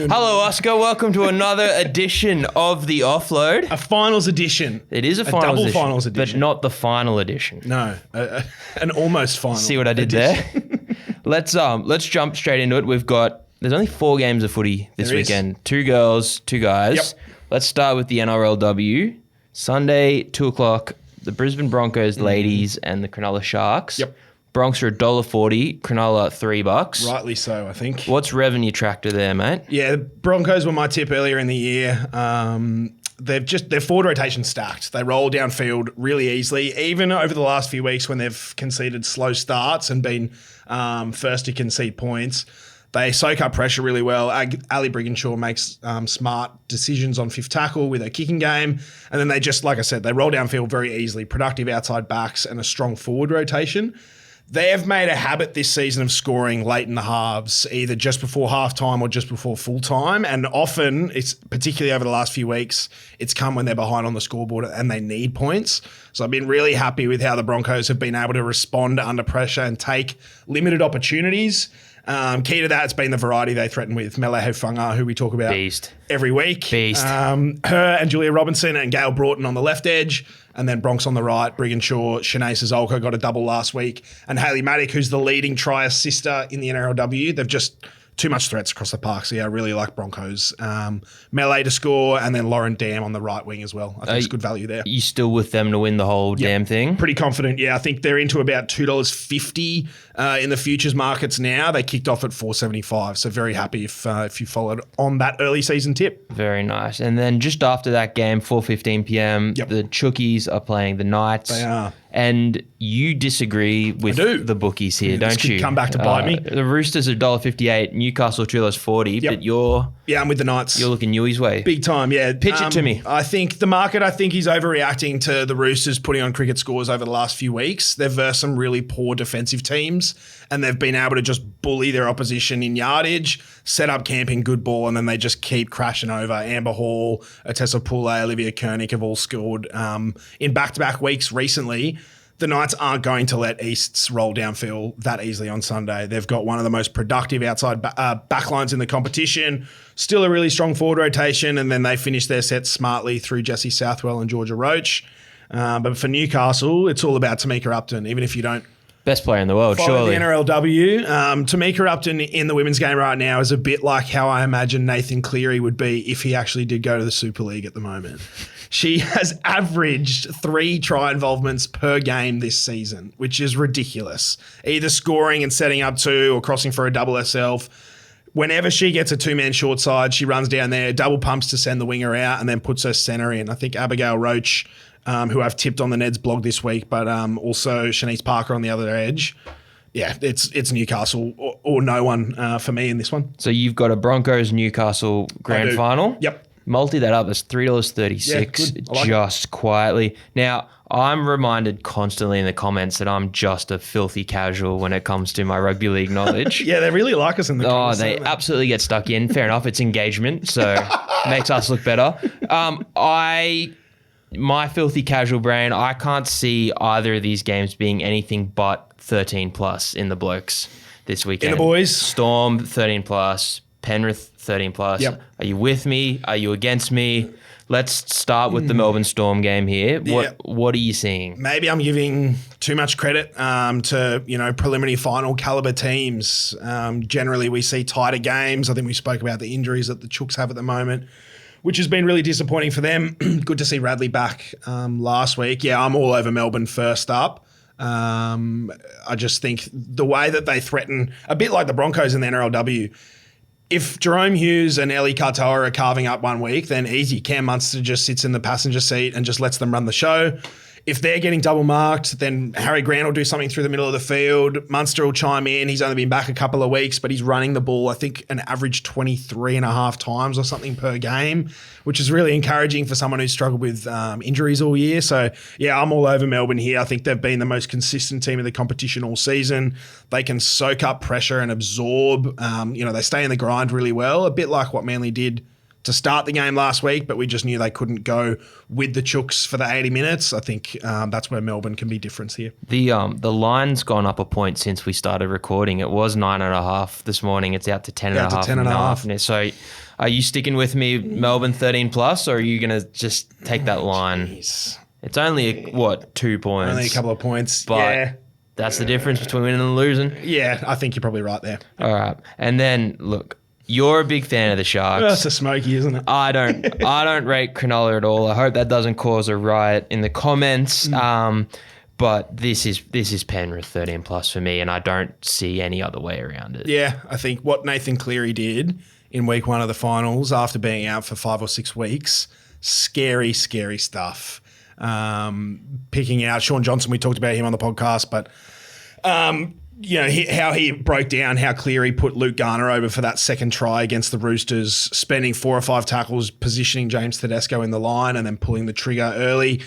Hello, Oscar. Welcome to another edition of the Offload. A finals edition. It is a double finals edition. but not the final edition. No, an almost final. See what I did there? Let's jump straight into it. There's only 4 games of footy this weekend. 2 girls, 2 guys. Yep. Let's start with the NRLW. Sunday, 2 o'clock, the Brisbane Broncos ladies and the Cronulla Sharks. Yep. Bronx are $1.40, Cronulla $3. Rightly so, I think. What's revenue tractor there, mate? Yeah, the Broncos were my tip earlier in the year. Their forward rotation stacked. They roll downfield really easily, even over the last few weeks when they've conceded slow starts and been first to concede points. They soak up pressure really well. Ali Brigginshaw makes smart decisions on fifth tackle with her kicking game. And then they just, like I said, they roll downfield very easily, productive outside backs and a strong forward rotation. They have made a habit this season of scoring late in the halves, either just before halftime or just before full time. And often, it's particularly over the last few weeks, it's come when they're behind on the scoreboard and they need points. So I've been really happy with how the Broncos have been able to respond under pressure and take limited opportunities. Key to that, it's been the variety they threaten with. Mele Hufanga, who we talk about every week. Beast. Her and Julia Robinson and Gail Broughton on the left edge. And then Bronx on the right, Brigginshaw, Shanae Sazolko got a double last week. And Hayley Maddock, who's the leading try assister in the NRLW. They've just too much threats across the park. So, yeah, I really like Broncos. Melee to score, and then Lauren Dam on the right wing as well. I think it's good value there. You still with them to win the whole damn thing? Pretty confident, yeah. I think they're into about $2.50 in the futures markets now. They kicked off at $4.75, so very happy if you followed on that early season tip. Very nice. And then just after that game, 4:15 p.m, the Chookies are playing the Knights. They are. And you disagree with the bookies here, don't you? Come back to bite me. The Roosters are $1.58, Newcastle $2.40, but I'm with the Knights. You're looking Newey's way. Big time, yeah. Pitch it to me. I think the market, is overreacting to the Roosters putting on cricket scores over the last few weeks. They've versed some really poor defensive teams, and they've been able to just bully their opposition in yardage, set up camp in good ball, and then they just keep crashing over. Amber Hall, Atessa Pule, Olivia Koenig have all scored in back-to-back weeks recently. The Knights aren't going to let Easts roll downfield that easily on Sunday. They've got one of the most productive outside backlines in the competition, still a really strong forward rotation, and then they finish their sets smartly through Jessie Southwell and Georgia Roach. But for Newcastle, it's all about Tamika Upton, even if you don't best player in the world, surely. The NRLW. Tamika Upton in the women's game right now is a bit like how I imagine Nathan Cleary would be if he actually did go to the Super League at the moment. She has averaged 3 try involvements per game this season, which is ridiculous. Either scoring and setting up 2 or crossing for a double herself. Whenever she gets a 2-man short side, she runs down there, double pumps to send the winger out and then puts her centre in. I think Abigail Roach, who I've tipped on the Neds blog this week, but also Shanice Parker on the other edge. Yeah, it's Newcastle or no one for me in this one. So you've got a Broncos-Newcastle grand final. Yep. Multi that up, that's $3.36 just quietly. Now, I'm reminded constantly in the comments that I'm just a filthy casual when it comes to my rugby league knowledge. Yeah, they really like us in the comments. Oh, they absolutely get stuck in. Fair enough, it's engagement, so makes us look better. My filthy casual brain, I can't see either of these games being anything but 13 plus in the blokes this weekend. In the boys? Storm 13 plus, Penrith 13 plus. Yep. Are you with me? Are you against me? Let's start with the Melbourne Storm game here. What are you seeing? Maybe I'm giving too much credit to preliminary final caliber teams. Generally, we see tighter games. I think we spoke about the injuries that the Chooks have at the moment, which has been really disappointing for them. Good to see Radley back last week. Yeah, I'm all over Melbourne first up. I just think the way that they threaten, a bit like the Broncos in the NRLW, if Jerome Hughes and Ellie Katoa are carving up one week, then easy. Cam Munster just sits in the passenger seat and just lets them run the show. If they're getting double marked, then Harry Grant will do something through the middle of the field. Munster will chime in. He's only been back a couple of weeks, but he's running the ball, I think, an average 23 and a half times or something per game, which is really encouraging for someone who's struggled with injuries all year. So, yeah, I'm all over Melbourne here. I think they've been the most consistent team of the competition all season. They can soak up pressure and absorb. They stay in the grind really well, a bit like what Manly did to start the game last week, but we just knew they couldn't go with the Chooks for the 80 minutes. I think that's where Melbourne can be different here. The line's gone up a point since we started recording. It was 9.5 this morning. It's out to 10.5 now. So Are you sticking with me, Melbourne 13 plus, or are you going to just take that line? Jeez. It's only, 2 points? Only a couple of points. But yeah. That's the difference between winning and losing. Yeah, I think you're probably right there. All right. And then, look, you're a big fan of the Sharks. That's a smoky, isn't it? I don't rate Cronulla at all. I hope that doesn't cause a riot in the comments. But this is Penrith 13 plus for me, and I don't see any other way around it. Yeah, I think what Nathan Cleary did in week 1 of the finals after being out for 5 or 6 weeks, scary, scary stuff. Picking out Sean Johnson, we talked about him on the podcast, but how he broke down how Cleary put Luke Garner over for that second try against the Roosters, spending 4 or 5 tackles, positioning James Tedesco in the line and then pulling the trigger early.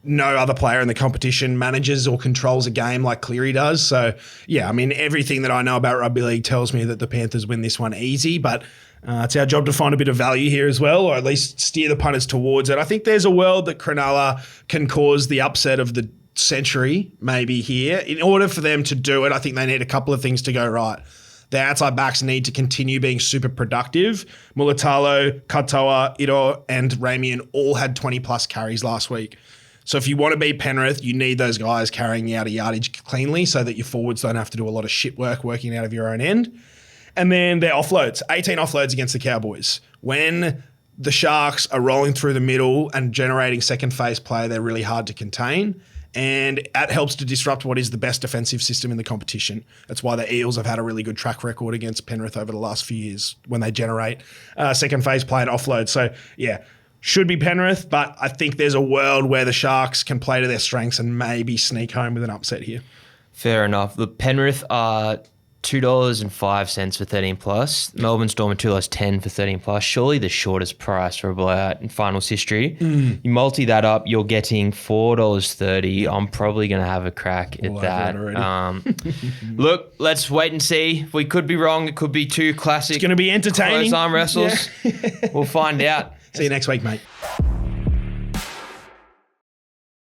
No other player in the competition manages or controls a game like Cleary does. So, yeah, I mean, everything that I know about rugby league tells me that the Panthers win this one easy, but it's our job to find a bit of value here as well, or at least steer the punters towards it. I think there's a world that Cronulla can cause the upset of the century maybe here. In order for them to do it, I think they need a couple of things to go right. Their outside backs need to continue being super productive. Mulatalo, Katoa, Ito, and Ramian all had 20-plus carries last week. So if you want to beat Penrith, you need those guys carrying you out of yardage cleanly so that your forwards don't have to do a lot of shit work working out of your own end. And then their offloads, 18 offloads against the Cowboys. When the Sharks are rolling through the middle and generating second phase play, they're really hard to contain. And that helps to disrupt what is the best defensive system in the competition. That's why the Eels have had a really good track record against Penrith over the last few years when they generate second phase play and offload. So, yeah, should be Penrith, but I think there's a world where the Sharks can play to their strengths and maybe sneak home with an upset here. Fair enough. The Penrith are $2.05 for 13 plus. Melbourne Storm are $2.10 for 13 plus. Surely the shortest price for a blowout in finals history. You multi that up, you're getting $4.30. I'm probably going to have a crack at that. Look, let's wait and see. We could be wrong. It could be 2 classic. It's going to be entertaining. Close arm wrestles. Yeah. We'll find out. See you next week, mate.